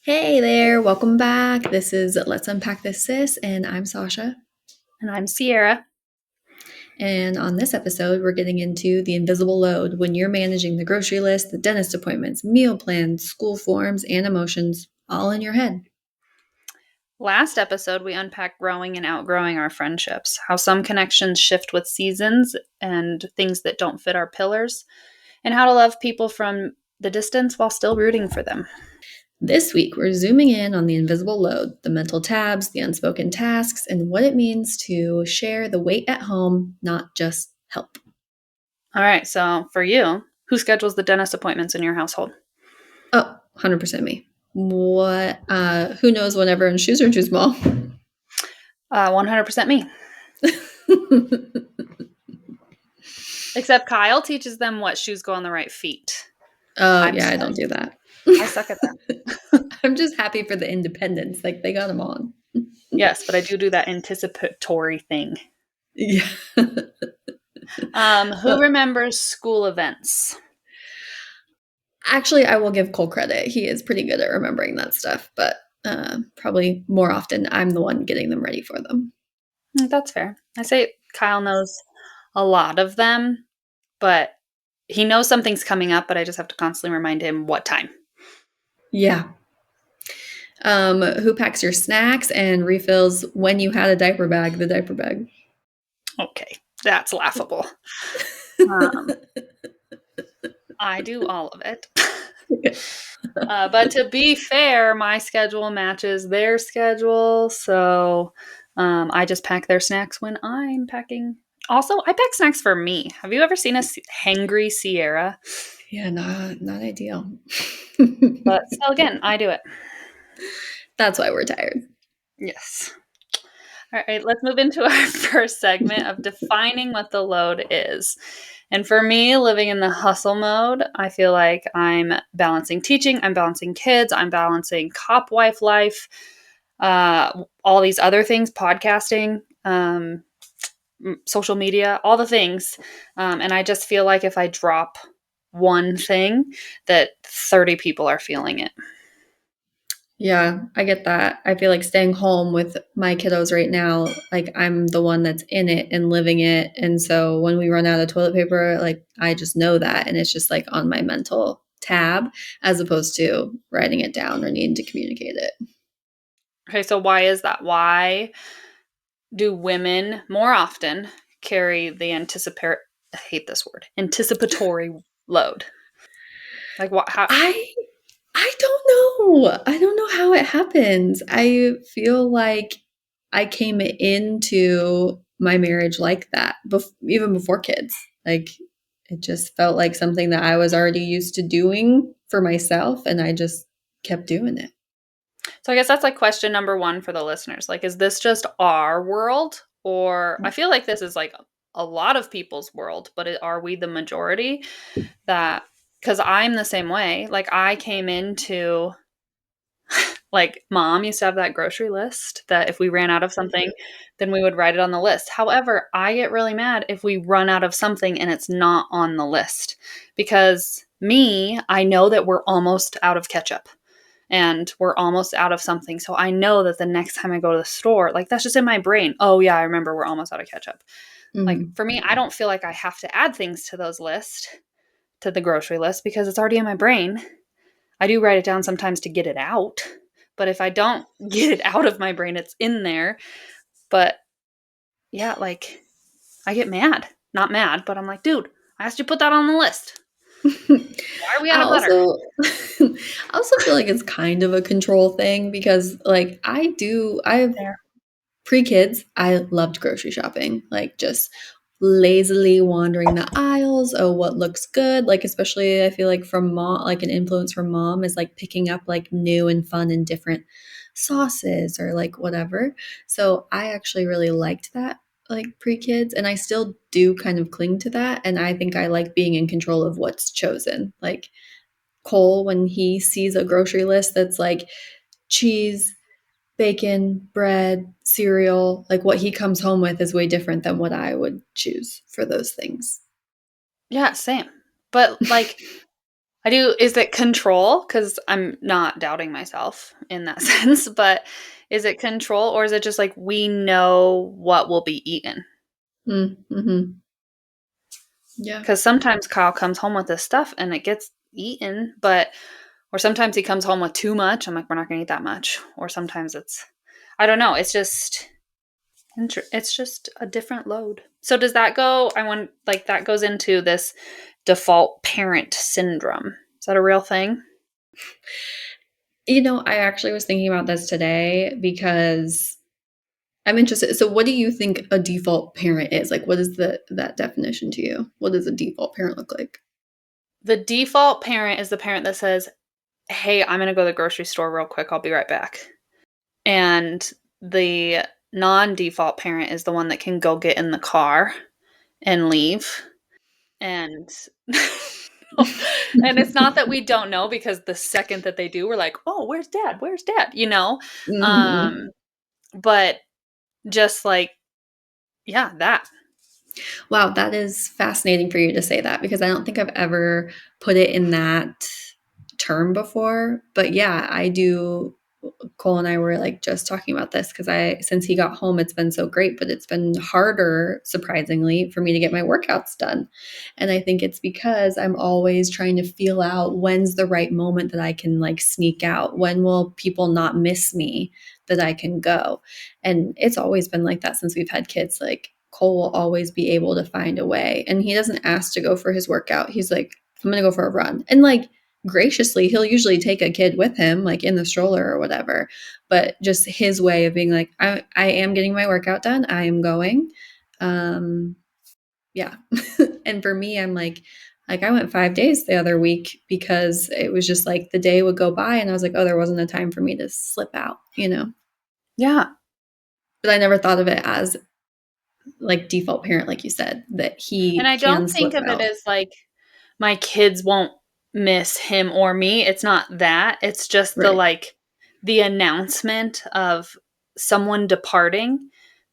Hey there, welcome back. This is Let's Unpack This Sis, and I'm Sasha. And I'm Sierra. And on this episode, we're getting into the invisible load when you're managing the grocery list, the dentist appointments, meal plans, school forms, and emotions all in your head. Last episode, we unpacked growing and outgrowing our friendships, how some connections shift with seasons and things that don't fit our pillars, and how to love people from the distance while still rooting for them. This week, we're zooming in on the invisible load, the mental tabs, the unspoken tasks, and what it means to share the weight at home, not just help. All right, so for you, who schedules the dentist appointments in your household? Oh, 100% me. What? Who knows when everyone's shoes are too small? 100% me. Except Kyle teaches them what shoes go on the right feet. Oh, yeah, I don't do that. I suck at that. I'm just happy for the independence. Like, they got them on. Yes, but I do that anticipatory thing. Yeah. Who remembers school events? Actually, I will give Cole credit. He is pretty good at remembering that stuff, but probably more often I'm the one getting them ready for them. That's fair. I say Kyle knows a lot of them, but he knows something's coming up, but I just have to constantly remind him what time. Yeah. Who packs your snacks and refills when you had a diaper bag, the diaper bag? Okay, that's laughable. I do all of it. But to be fair, my schedule matches their schedule, so I just pack their snacks when I'm packing. Also, I pack snacks for me. Have you ever seen a hangry Sierra? Yeah, not ideal. But still, again, I do it. That's why we're tired. Yes. All right, let's move into our first segment of defining what the load is. And for me, living in the hustle mode, I feel like I'm balancing teaching, I'm balancing kids, I'm balancing cop wife life, all these other things, podcasting, social media, all the things. And I just feel like if I drop one thing, that 30 people are feeling it. Yeah, I get that. I feel like staying home with my kiddos right now, like I'm the one that's in it and living it. And so when we run out of toilet paper, like I just know that. And it's just like on my mental tab as opposed to writing it down or needing to communicate it. Okay, so why is that? Why do women more often carry the I hate this word, anticipatory load? Like what? How? I don't know. I don't know how it happens. I feel like I came into my marriage like that, even before kids. Like it just felt like something that I was already used to doing for myself, and I just kept doing it. So I guess that's like question number one for the listeners. Like, is this just our world, or I feel like this is like a lot of people's world, but are we the majority? That because I'm the same way. Like I came into like mom used to have that grocery list that if we ran out of something, then we would write it on the list. However, I get really mad if we run out of something and it's not on the list because I know that we're almost out of ketchup and we're almost out of something. So I know that the next time I go to the store, like that's just in my brain. Oh yeah, I remember we're almost out of ketchup. Like Mm-hmm. for me, I don't feel like I have to add things to to the grocery list because it's already in my brain. I do write it down sometimes to get it out. But if I don't get it out of my brain, it's in there. But yeah, like I get mad. Not mad, but I'm like, dude, I asked you to put that on the list. Why are we out I of butter? also I also feel like it's kind of a control thing because like I've There. pre-kids, I loved grocery shopping, like just lazily wandering the aisles. Oh, what looks good? Like, especially I feel like from mom, like an influence from mom is like picking up like new and fun and different sauces or like whatever. So I actually really liked that like pre-kids and I still do kind of cling to that. And I think I like being in control of what's chosen. Like Cole, when he sees a grocery list that's like cheese, bacon, bread, cereal, like what he comes home with is way different than what I would choose for those things. Yeah, same. But like I do. Is it control? Because I'm not doubting myself in that sense, but is it control or is it just like we know what will be eaten? Mm-hmm. Yeah. Because sometimes Kyle comes home with this stuff and it gets eaten, but or sometimes he comes home with too much. I'm like, we're not going to eat that much. Or sometimes it's, I don't know. It's just a different load. So does that go? I want like that goes into this default parent syndrome. Is that a real thing? I actually was thinking about this today because I'm interested. So what do you think a default parent is? Like, what is that definition to you? What does a default parent look like? The default parent is the parent that says, "Hey, I'm going to go to the grocery store real quick. I'll be right back." And the non-default parent is the one that can go get in the car and leave. And and it's not that we don't know because the second that they do, we're like, "Oh, where's dad? Where's dad?" Mhm. Um, but just like, yeah, that. Wow, that is fascinating for you to say that because I don't think I've ever put it in that term before. But yeah, I do. Cole and I were like just talking about this because since he got home, it's been so great, but it's been harder, surprisingly, for me to get my workouts done. And I think it's because I'm always trying to feel out when's the right moment that I can like sneak out. When will people not miss me that I can go? And it's always been like that since we've had kids. Like Cole will always be able to find a way. And he doesn't ask to go for his workout. He's like, I'm going to go for a run. And like, graciously, he'll usually take a kid with him, like in the stroller or whatever. But just his way of being like, I am getting my workout done. I am going. Um, yeah. And for me, I'm like I went 5 days the other week because it was just like the day would go by and I was like, oh, there wasn't a time for me to slip out. Yeah. But I never thought of it as like default parent, like you said, that And he I can don't think slip of it out. as like my kids won't miss him or me. It's not that. It's just the Right. like the announcement of someone departing.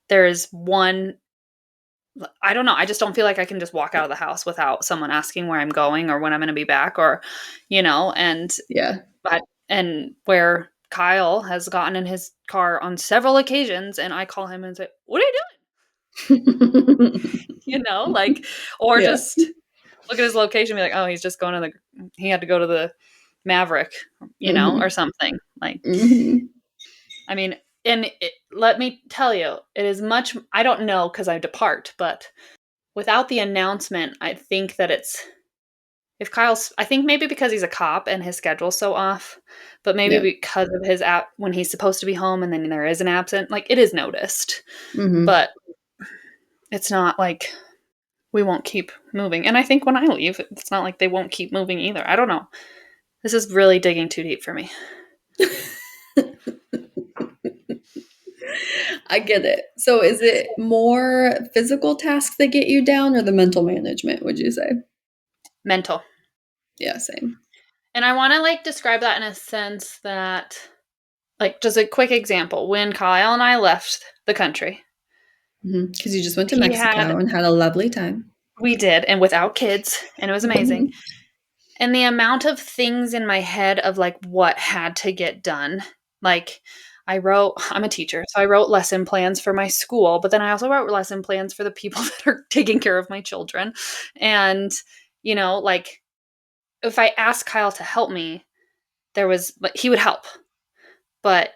There's one I don't know. I just don't feel like I can just walk out of the house without someone asking where I'm going or when I'm going to be back and Yeah. but and where Kyle has gotten in his car on several occasions and I call him and say, "What are you doing?" Like or Yeah. just look at his location and be like, "Oh, he's just going to he had to go to the Maverick, or Hmm. something." Like Hmm. I mean, let me tell you, it is much I don't know cuz I depart, but without the announcement, I think that it's if Kyle's I think maybe because he's a cop and his schedule's so off, but maybe Yeah. because of his app when he's supposed to be home and then there is an absent, like it is noticed. Hmm. But it's not like we won't keep moving. And I think when I leave, it's not like they won't keep moving either. I don't know. This is really digging too deep for me. I get it. So is it more physical tasks that get you down or the mental management, would you say? Mental. Yeah, same. And I want to like describe that in a sense that like just a quick example. When Kyle and I left the country, Because you just went to he had Mexico and had a lovely time. we did and without kids and it was amazing. Mhm. And the amount of things in my head of like what had to get done. Like I'm a teacher, so I wrote lesson plans for my school, but then I also wrote lesson plans for the people that are taking care of my children. And, like if I asked Kyle to help me, there was like he would help, but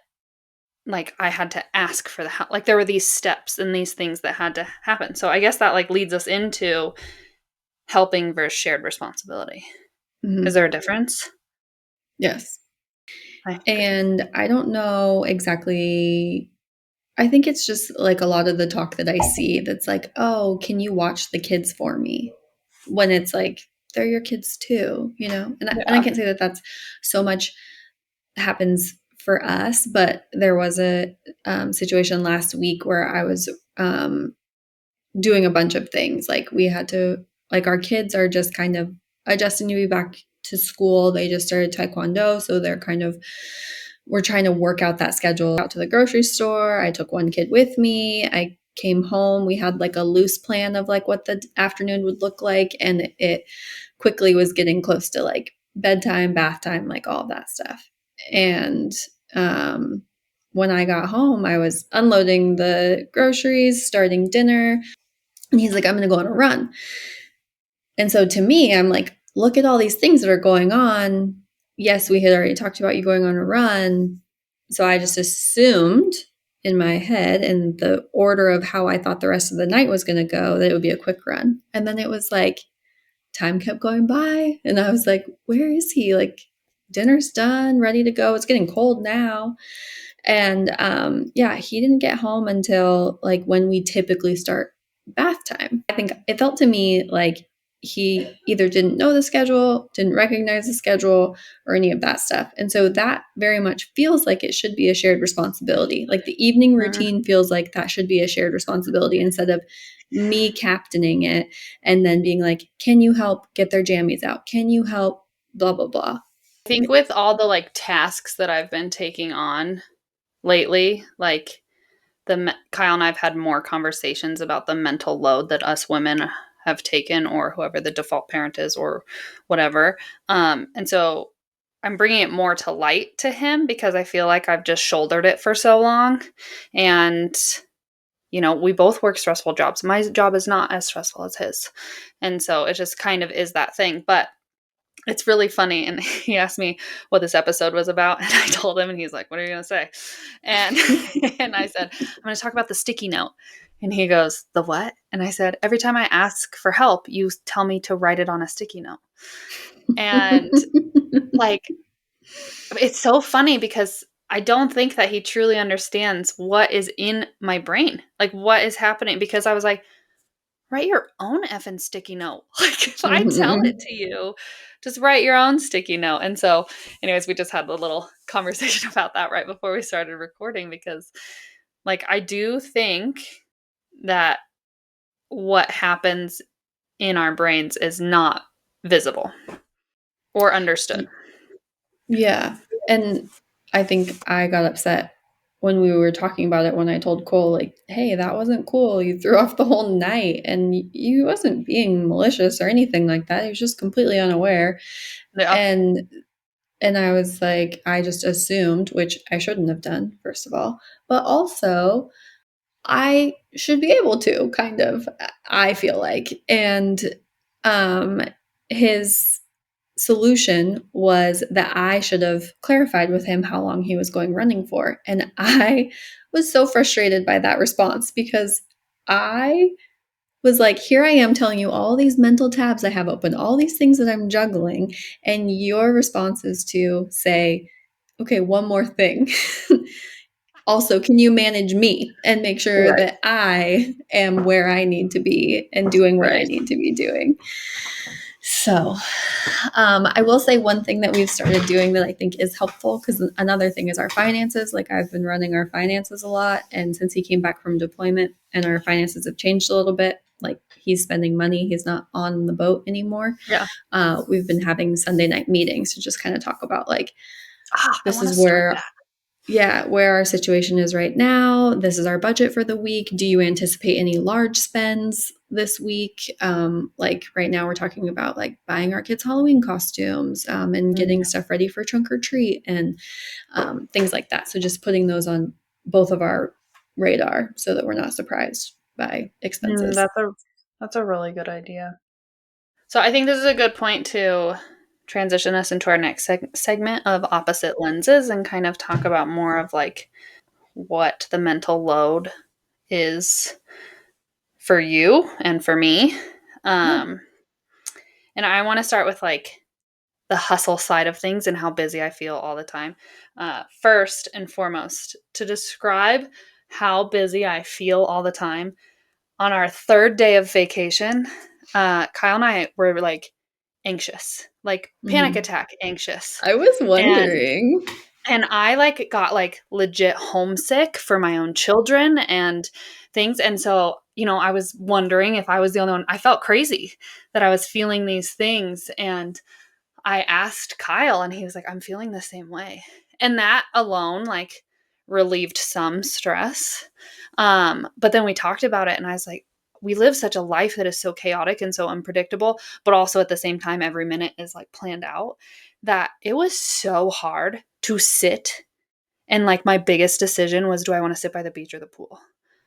like I had to ask for the help. Like there were these steps and these things that had to happen. So I guess that like leads us into helping versus shared responsibility. Is Mhm. there a difference? Yes. I agree. And I don't know exactly. I think it's just like a lot of the talk that I see that's like, oh, can you watch the kids for me? When it's like, they're your kids too. And I Yeah. can't say that that's so much happens for us, but there was a situation last week where I was doing a bunch of things. Like we had to, like our kids are just kind of adjusting to be back to school. They just started taekwondo, so they're kind of we're trying to work out that schedule out to the grocery store. I took one kid with me. I came home. We had like a loose plan of like what the afternoon would look like, and it quickly was getting close to like bedtime, bath time, like all of that stuff. And when I got home, I was unloading the groceries, starting dinner, and he's like, I'm going to go on a run. And so to me, I'm like, look at all these things that are going on. Yes, we had already talked about you going on a run. So I just assumed in my head and the order of how I thought the rest of the night was going to go that it would be a quick run. And then it was like, time kept going by. And I was like, where is he? Like, dinner's done, ready to go. It's getting cold now. And yeah, he didn't get home until like when we typically start bath time. I think it felt to me like he either didn't know the schedule, didn't recognize the schedule, or any of that stuff. And so that very much feels like it should be a shared responsibility. Like the evening routine feels like that should be a shared responsibility instead of me captaining it and then being like, can you help get their jammies out? Can you help blah, blah, blah. I think with all the like tasks that I've been taking on lately, like Kyle and I've had more conversations about the mental load that us women have taken, or whoever the default parent is, or whatever. And so I'm bringing it more to light to him because I feel like I've just shouldered it for so long. And, you know, we both work stressful jobs. My job is not as stressful as his. And so it just kind of is that thing. But it's really funny. And he asked me what this episode was about. And I told him, and he's like, what are you going to say? And, and I said, I'm going to talk about the sticky note. And he goes, the what? And I said, every time I ask for help, you tell me to write it on a sticky note. And like, it's so funny because I don't think that he truly understands what is in my brain, like what is happening. Because I was like, write your own effing sticky note. Like if I tell it to you, just write your own sticky note. And so, anyways, we just had a little conversation about that right before we started recording because, like, I do think that what happens in our brains is not visible or understood. Yeah. And I think I got upset when we were talking about it when I told Cole, like, hey, that wasn't cool. You threw off the whole night. And he wasn't being malicious or anything like that. He was just completely unaware. Yeah. And I was like, I just assumed, which I shouldn't have done, first of all. But also, I should be able to, kind of, I feel like. And um his solution was that I should have clarified with him how long he was going running for. And I was so frustrated by that response because I was like, here I am telling you all these mental tabs I have open, all these things that I'm juggling. And your response is to say, okay, one more thing. Also, can you manage me and make sure Right. that I am where I need to be and doing what I Right. need to be doing? So, I will say one thing that we've started doing that I think is helpful because another thing is our finances. Like, I've been running our finances a lot. And since he came back from deployment and our finances have changed a little bit, like he's spending money, he's not on the boat anymore. Yeah. We've been having Sunday night meetings to just kind of talk about like, I this want is to start where that. yeah, where our situation is right now. This is our budget for the week. Do you anticipate any large spends this week? Like right now, we're talking about like buying our kids' Halloween costumes and getting stuff ready for trunk or treat and things like that. So just putting those on both of our radar so that we're not surprised by expenses. That's a really good idea. So I think this is a good point to transition us into our next segment of opposite lenses and kind of talk about more of like what the mental load is for you and for me. Yeah. And I want to start with like the hustle side of things and how busy I feel all the time. First and foremost, to describe how busy I feel all the time, on our third day of vacation, Kyle and I were like anxious, like panic Mhm. attack anxious. I was And wondering. I like got like legit homesick for my own children and things. And so, you know, I was wondering if I was the only one. I felt crazy that I was feeling these things. And I asked Kyle and he was like, I'm feeling the same way. And that alone, like, relieved some stress. But then we talked about it and I was like, we live such a life that is so chaotic and so unpredictable, but also at the same time, every minute is like planned out, that it was so hard to sit. And like my biggest decision was, do I want to sit by the beach or the pool?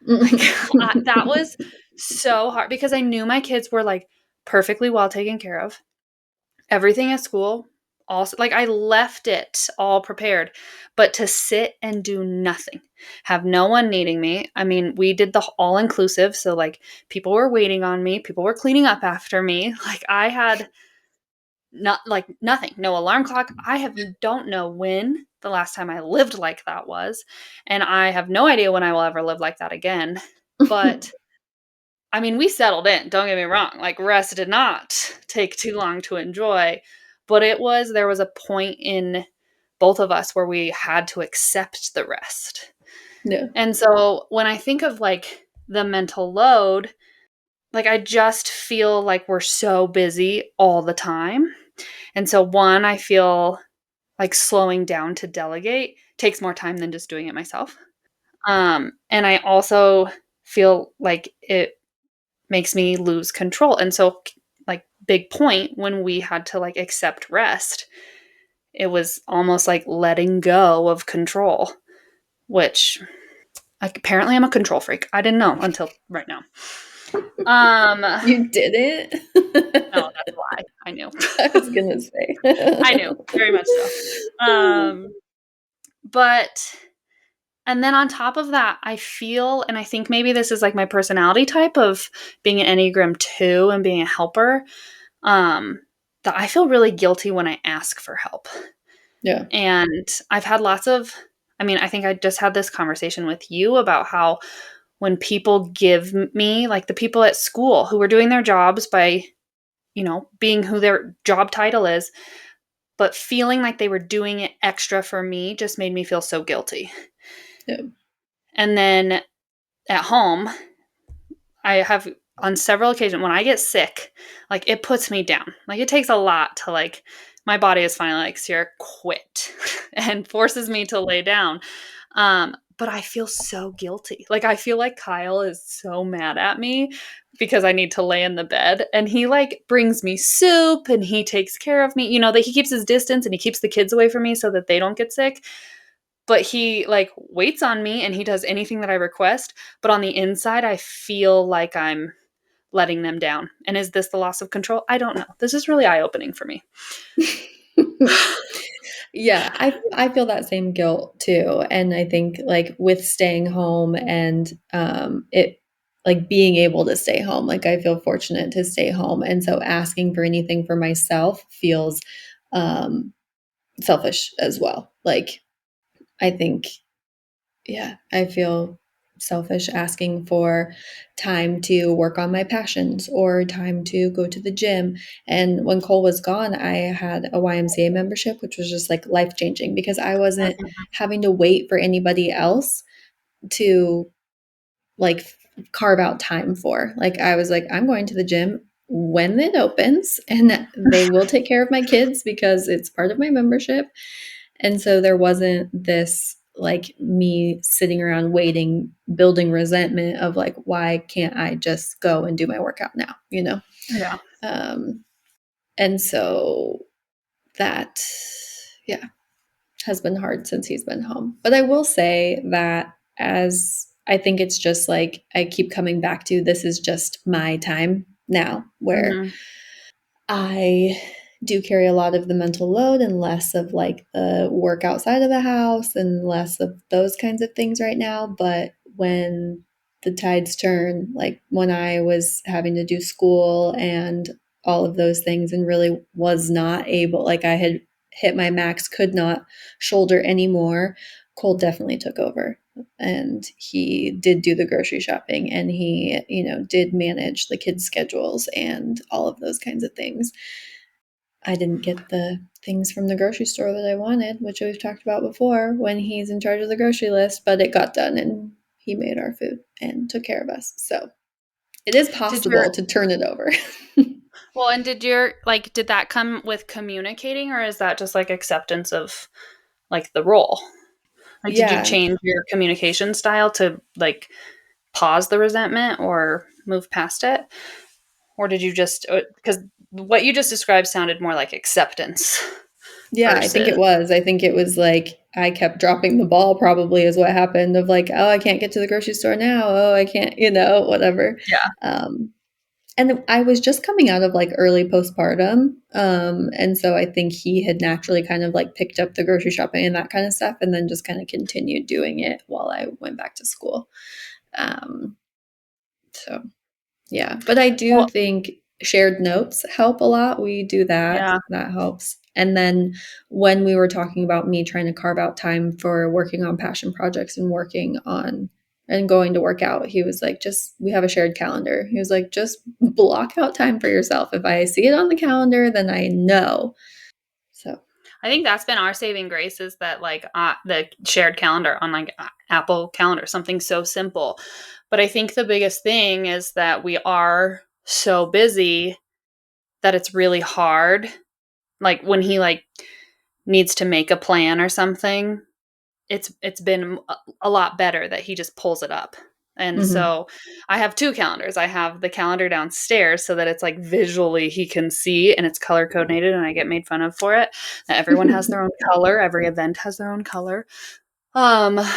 Like that was so hard because I knew my kids were like perfectly well taken care of. Everything at school, also, like I left it all prepared, but to sit and do nothing, have no one needing me. I mean, we did the all inclusive. So, like, people were waiting on me, people were cleaning up after me. Like, I had not like nothing, no alarm clock. Don't know when the last time I lived like that was. And I have no idea when I will ever live like that again. But I mean, we settled in, don't get me wrong. Like, rest did not take too long to enjoy, but there was a point in both of us where we had to accept the rest. Yeah. And so when I think of like the mental load, like I just feel like we're so busy all the time. And so one, I feel like slowing down to delegate takes more time than just doing it myself. And I also feel like it makes me lose control. And so, like, big point when we had to like accept rest, it was almost like letting go of control, which like apparently I'm a control freak. I didn't know until right now. No, You did it? that's a lie. I knew. I was gonna say. I knew very much so. But and then on top of that, I feel, and I think maybe this is like my personality type of being an Enneagram 2 and being a helper, that I feel really guilty when I ask for help. Yeah. And I've had I mean, I think I just had this conversation with you about how when people give me, like the people at school who were doing their jobs by, being who their job title is, but feeling like they were doing it extra for me just made me feel so guilty. Yeah. And then at home, I have on several occasions when I get sick, like it puts me down. Like it takes a lot to like my body is finally like, Sierra, quit and forces me to lay down. But I feel so guilty. Like I feel like Kyle is so mad at me because I need to lay in the bed, and he like brings me soup and he takes care of me. That he keeps his distance and he keeps the kids away from me so that they don't get sick, but he like waits on me and he does anything that I request. But on the inside, I feel like I'm letting them down. And is this the loss of control? I don't know. This is really eye-opening for me. Yeah, I feel that same guilt too. And I think like with staying home and it like being able to stay home, like I feel fortunate to stay home. And so asking for anything for myself feels um selfish as well. Like I think, yeah, I feel selfish asking for time to work on my passions or time to go to the gym. And when Cole was gone, I had a YMCA membership, which was just like life changing because I wasn't having to wait for anybody else to like carve out time for. Like I was like, I'm going to the gym when it opens and they will take care of my kids because it's part of my membership. And so there wasn't this like me sitting around waiting, building resentment of like, why can't I just go and do my workout now, you know? Yeah. Um, and so that, yeah, has been hard since he's been home. But I will say that as I think it's just like I keep coming back to this is just my time now where Mm-hmm. I do carry a lot of the mental load and less of like the work outside of the house and less of those kinds of things right now. But when the tides turn, like when I was having to do school and all of those things and really was not able, like I had hit my max, could not shoulder anymore, Cole definitely took over. And he did do the grocery shopping and he, did manage the kids' schedules and all of those kinds of things. I didn't get the things from the grocery store that I wanted, which we've talked about before when he's in charge of the grocery list, but it got done and he made our food and took care of us. So it is Did your possible to turn it over. well, and did that come with communicating, or is that just like acceptance of like the role? Like, did you Yeah. change your communication style to like pause the resentment or move past it? Or did you just, because what you just described sounded more like acceptance Yeah, I think versus, it was. I think it was like I kept dropping the ball, probably is what happened, of like, oh, I can't get to the grocery store now. Oh, I can't, whatever. yeah. Um, and I was just coming out of like early postpartum. And so I think he had naturally kind of like picked up the grocery shopping and that kind of stuff, and then just kind of continued doing it while I went back to school. Um, so yeah, but I do Well, think shared notes help a lot. We do that. yeah. That helps. And then when we were talking about me trying to carve out time for working on passion projects and working on and going to work out, he was like, just we have a shared calendar. He was like, just block out time for yourself. If I see it on the calendar, then I know. So, I think that's been our saving grace is that like the shared calendar on like Apple Calendar, something so simple. But I think the biggest thing is that we are so busy that it's really hard. Like when he like needs to make a plan or something, it's been a lot better that he just pulls it up. And mhm. so I have two calendars. I have the calendar downstairs so that it's like visually he can see and it's color coordinated and I get made fun of for it. Everyone has their own color. Every event has their own color. Um That's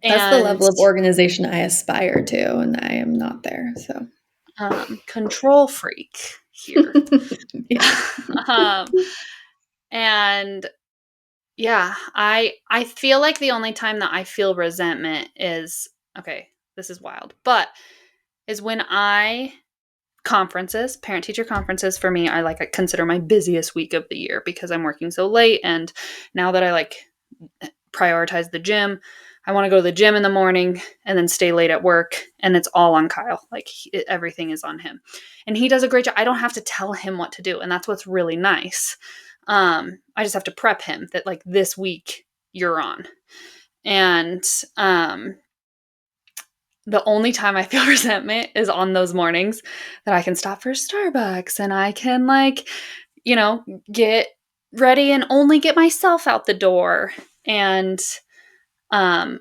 the and level of organization I aspire to, and I am not there. So, control freak here. yeah. um and yeah, I feel like the only time that I feel resentment is okay, this is wild. But is when I conferences, parent teacher conferences for me I consider my busiest week of the year because I'm working so late and now that I like prioritize the gym, I want to go to the gym in the morning and then stay late at work and it's all on Kyle. Like everything is on him. And he does a great job. I don't have to tell him what to do and that's what's really nice. I just have to prep him that like this week you're on. And the only time I feel resentment is on those mornings that I can stop for Starbucks and I can like, get ready and only get myself out the door. Um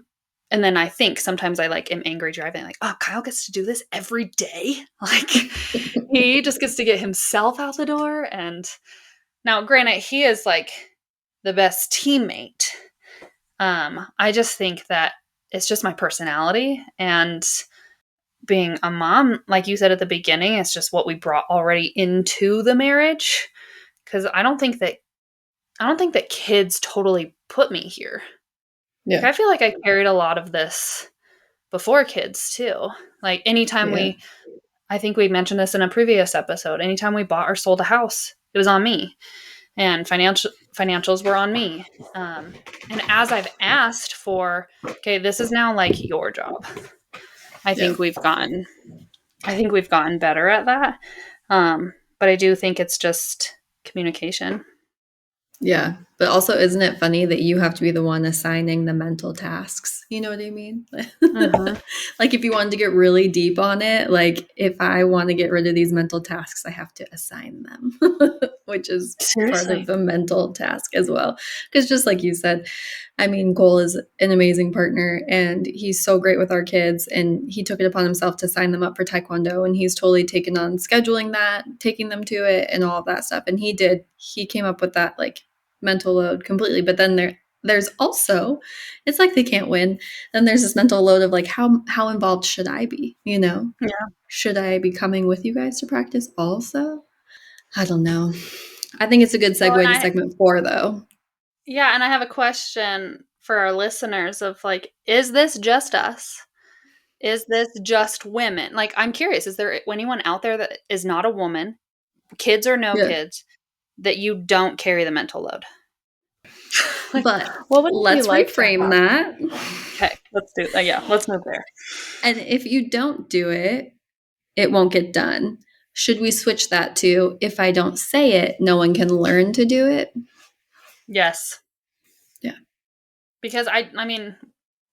and then I think sometimes I like am angry driving like, oh, Kyle gets to do this every day. Like he just gets to get himself out the door. And now granted, he is like the best teammate. I just think that it's just my personality and being a mom, like you said at the beginning, it's just what we brought already into the marriage. Because I don't think that kids totally put me here. Like Yeah. I feel like I carried a lot of this before kids too. Like anytime Yeah. I think we mentioned this in a previous episode. Anytime we bought or sold a house, it was on me, and financials were on me. And as I've asked for, okay, this is now like your job. I Yeah. think we've gotten I think we've gotten better at that. But I do think it's just communication. Yeah. But also, isn't it funny that you have to be the one assigning the mental tasks? You know what I mean? Mhm. Like, if you wanted to get really deep on it, like, if I want to get rid of these mental tasks, I have to assign them, which is part of Seriously. the mental task as well. Because just like you said, I mean, Cole is an amazing partner and he's so great with our kids. And he took it upon himself to sign them up for Taekwondo. And he's totally taken on scheduling that, taking them to it, and all of that stuff. And he came up with that like mental load completely. But then there's also, it's like they can't win. Then there's this mental load of like, how involved should I be? Yeah. Should I be coming with you guys to practice also? I don't know. I think it's a good Well, segue to segment 4, though. and I have a question for our listeners of like, is this just us? Is this just women? Like, I'm curious, is there anyone out there that is not a woman, kids or no Yeah. kids, that you don't carry the mental load? Like, But what would it be let's like to reframe have? that. Okay, let's do that. Yeah, let's move there. And if you don't do it, it won't get done. Should we switch that to if I don't say it, no one can learn to do it? Yes, Yeah. because I mean,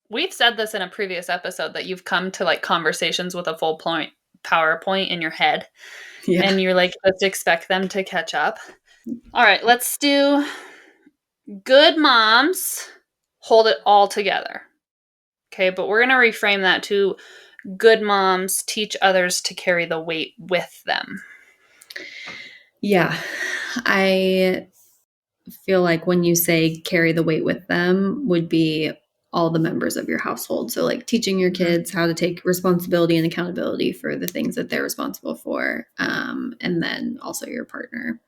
we've said this in a previous episode that you've come to like conversations with a full point PowerPoint in your head, Yeah. and you're like, let's expect them to catch up. All right, let's do good moms hold it all together. Okay, but we're going to reframe that to good moms teach others to carry the weight with them? Yeah. I feel like when you say carry the weight with them would be all the members of your household. So like teaching your Mhm. kids how to take responsibility and accountability for the things that they're responsible for. And then also your partner.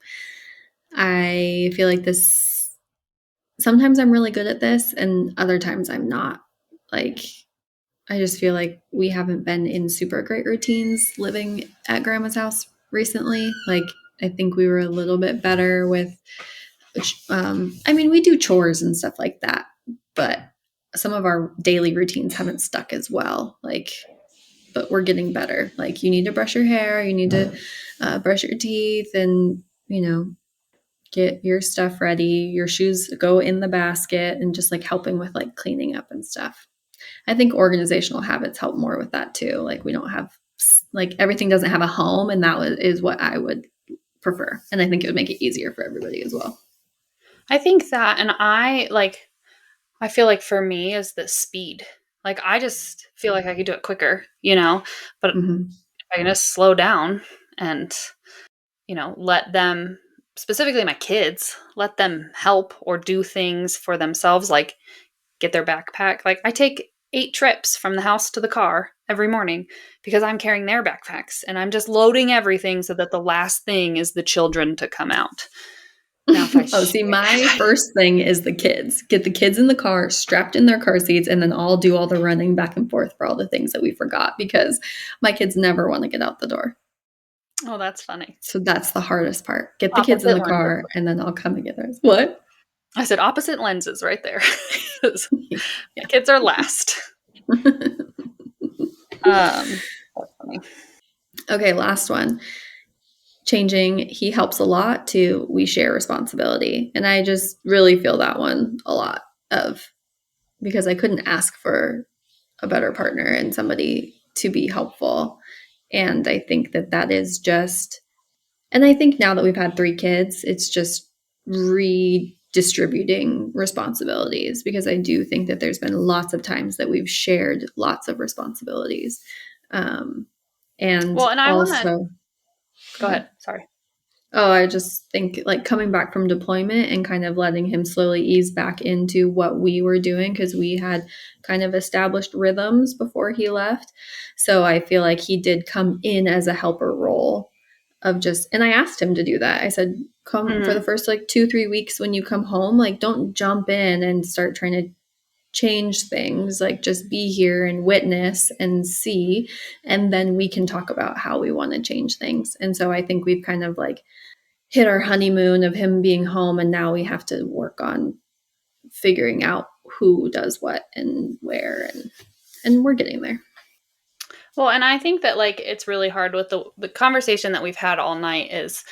I feel like this sometimes I'm really good at this and other times I'm not. Like I just feel like we haven't been in super great routines living at grandma's house recently. Like I think we were a little bit better with I mean, we do chores and stuff like that, but some of our daily routines haven't stuck as well. Like, but we're getting better. Like, you need to brush your hair, you need to brush your teeth, and get your stuff ready. Your shoes go in the basket, and just like helping with like cleaning up and stuff. I think organizational habits help more with that too. Like, we don't have like everything doesn't have a home, and is what I would prefer, and I think it would make it easier for everybody as well. I think that, and I feel like for me is the speed. Like I just feel like I could do it quicker, but if Mm-hmm. I can just slow down and, let them, specifically my kids, let them help or do things for themselves, like get their backpack. Like I take 8 trips from the house to the car every morning because I'm carrying their backpacks and I'm just loading everything so that the last thing is the children to come out. Now, if I Oh, sh- see, my first thing is the kids. Get the kids in the car, strapped in their car seats, and then I'll do all the running back and forth for all the things that we forgot because my kids never want to get out the door. Oh, that's funny. So that's the hardest part. Get the kids in Opposite the lenses. car, and then I'll come and get theirs. What? I said opposite lenses right there. 'Cause my kids are last. That's funny. Okay, last one. Changing, he helps a lot to we share responsibility. And I just really feel that one a lot of because I couldn't ask for a better partner and somebody to be helpful. And I think that that is just, and I think now that we've had 3 kids, it's just redistributing responsibilities because I do think that there's been lots of times that we've shared lots of responsibilities. Um, and Well, and I want to also, go go ahead. ahead. Sorry. Oh, I just think like coming back from deployment and kind of letting him slowly ease back into what we were doing because we had kind of established rhythms before he left. So I feel like he did come in as a helper role of just, and I asked him to do that. I said, come for the Hmm. first like 2, 3 weeks when you come home, like don't jump in and start trying to change things. Like just be here and witness and see. And then we can talk about how we want to change things. And so I think we've kind of like, hit our honeymoon of him being home and now we have to work on figuring out who does what and where and we're getting there. Well, and I think that like it's really hard with the conversation that we've had all night is,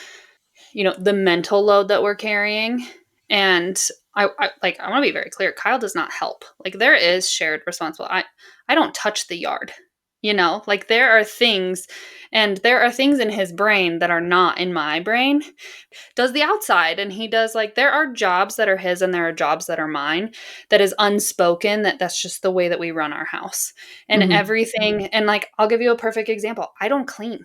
the mental load that we're carrying. And I want to be very clear. Kyle does not help. Like there is shared responsibility. I don't touch the yard. Like there are things, and there are things in his brain that are not in my brain. Does the outside, and he does, like there are jobs that are his and there are jobs that are mine, that is unspoken, that's just the way that we run our house. And Mm-hmm. everything, and like I'll give you a perfect example. I don't clean.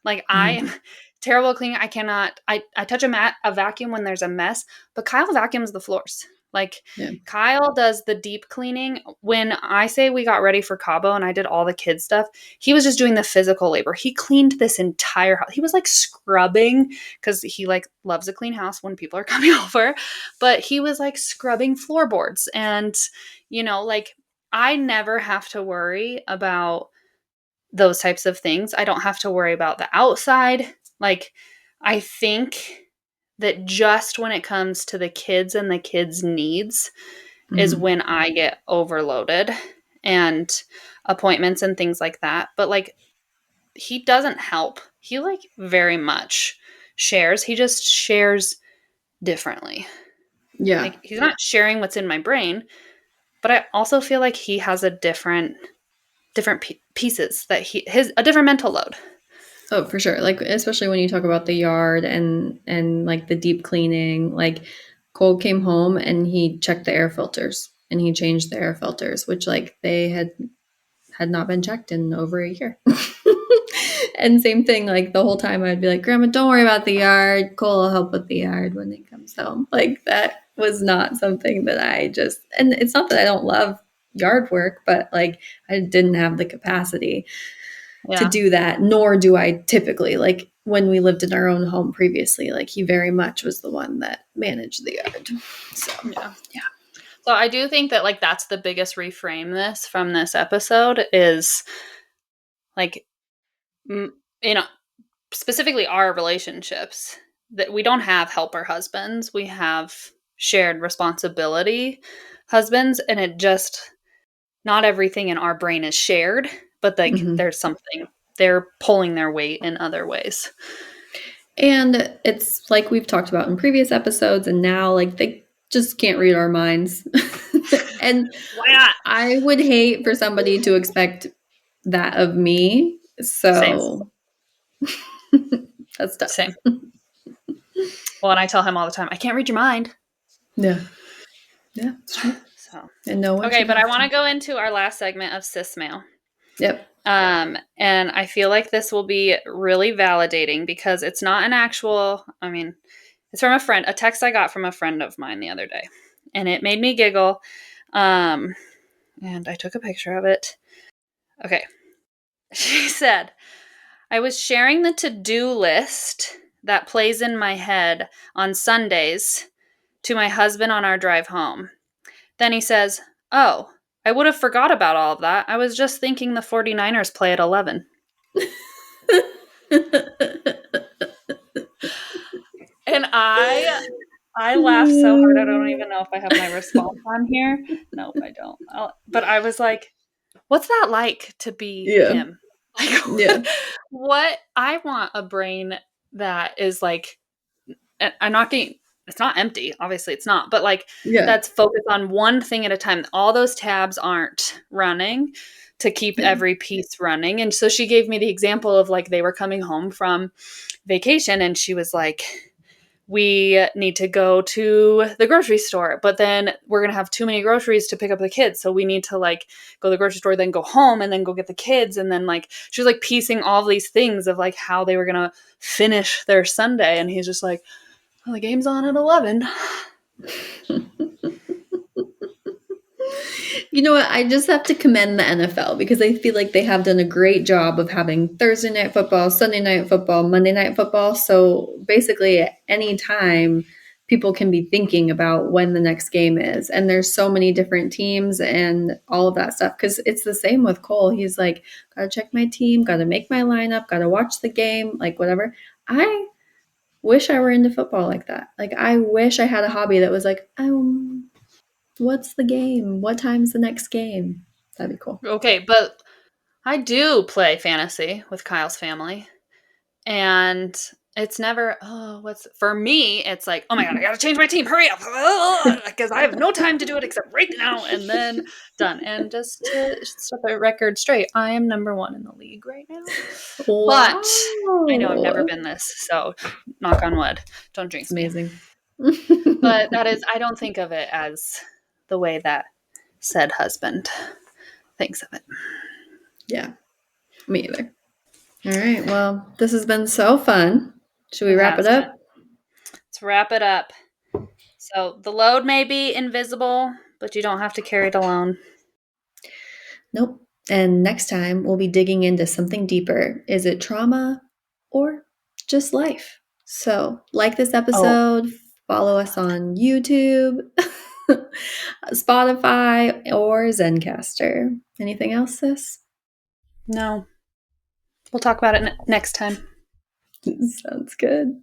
Like I Mm-hmm. am terrible at cleaning. I cannot. I touch a vacuum when there's a mess, but Kyle vacuums the floors. Like Yeah. Kyle does the deep cleaning. When I say we got ready for Cabo and I did all the kids stuff, he was just doing the physical labor. He cleaned this entire house. He was like scrubbing because he like loves a clean house when people are coming over, but he was like scrubbing floorboards and like I never have to worry about those types of things. I don't have to worry about the outside. Like, I think that just when it comes to the kids and the kids' needs is Mm-hmm. when I get overloaded and appointments and things like that. But like, he doesn't help. He like very much shares. He just shares differently. Yeah. Like, he's not sharing what's in my brain, but I also feel like he has a different pieces that a different mental load. Oh, for sure. Like especially when you talk about the yard and like the deep cleaning, like Cole came home and he checked the air filters and he changed the air filters, which like they had had not been checked in over a year. And same thing, like the whole time I'd be like, Grandma, don't worry about the yard. Cole will help with the yard when he comes home. Like that was not something that I just, and it's not that I don't love yard work, but like I didn't have the capacity to Yeah. do that, nor do I typically. Like when we lived in our own home previously, like he very much was the one that managed the yard. So, Yeah. yeah. So I do think that like that's the biggest reframe this from this episode is like you know, specifically our relationships, that we don't have helper husbands, we have shared responsibility husbands, and it just, not everything in our brain is shared, but like Mm-hmm. there's something, they're pulling their weight in other ways. And it's like we've talked about in previous episodes, and now like they just can't read our minds. And Why not? I would hate for somebody to expect that of me. Same. So that's tough. Same. Well, and I tell him all the time, I can't read your mind. Yeah. Yeah, it's true. So And no one okay, should but I have want to. to go into our last segment of cis mail. Yep. And I feel like this will be really validating because it's not an actual, I mean, it's from a friend, a text I got from a friend of mine the other day, and it made me giggle. And I took a picture of it. Okay. She said, I was sharing the to-do list that plays in my head on Sundays to my husband on our drive home. Then he says, oh, I would have forgot about all of that. I was just thinking the 49ers play at 11. And I laughed so hard. I don't even know if I have my response on here. Nope, I don't. But I was like, what's that like to be Yeah. him? Like, Yeah. what I want a brain that is like, I'm not getting, it's not empty. Obviously, it's not, but like Yeah. that's focused on one thing at a time. All those tabs aren't running to keep Yeah. every piece running. And so she gave me the example of like they were coming home from vacation and she was like, we need to go to the grocery store, but then we're going to have too many groceries to pick up the kids. So we need to like go to the grocery store, then go home and then go get the kids. And then like, she was like piecing all these things of like how they were going to finish their Sunday. And he's just like, well, the game's on at 11. You know what? I just have to commend the NFL because I feel like they have done a great job of having Thursday night football, Sunday night football, Monday night football. So basically, at any time, people can be thinking about when the next game is. And there's so many different teams and all of that stuff. Because it's the same with Cole. He's like, gotta check my team, gotta make my lineup, gotta watch the game, like whatever. I wish I were into football like that. Like, I wish I had a hobby that was like, what's the game? What time's the next game? That'd be cool. Okay, but I do play fantasy with Kyle's family. And it's never, oh, what's for me? It's like, oh my God, I gotta change my team. Hurry up. Because I have no time to do it except right now. And then done. And just to set the record straight, I am number one in the league right now. But I know I've never Wow. been this. So knock on wood. Don't It's jinx me. amazing. But that is, I don't think of it as the way that said husband thinks of it. Yeah, me either. All right. Well, this has been so fun. Should we It wrap it has been. up? Let's wrap it up. So the load may be invisible, but you don't have to carry it alone. Nope. And next time we'll be digging into something deeper. Is it trauma or just life? So, like this Oh, episode, follow us on YouTube, Spotify, or Zencaster. Anything else, sis? no. We'll talk about it next time. Sounds good.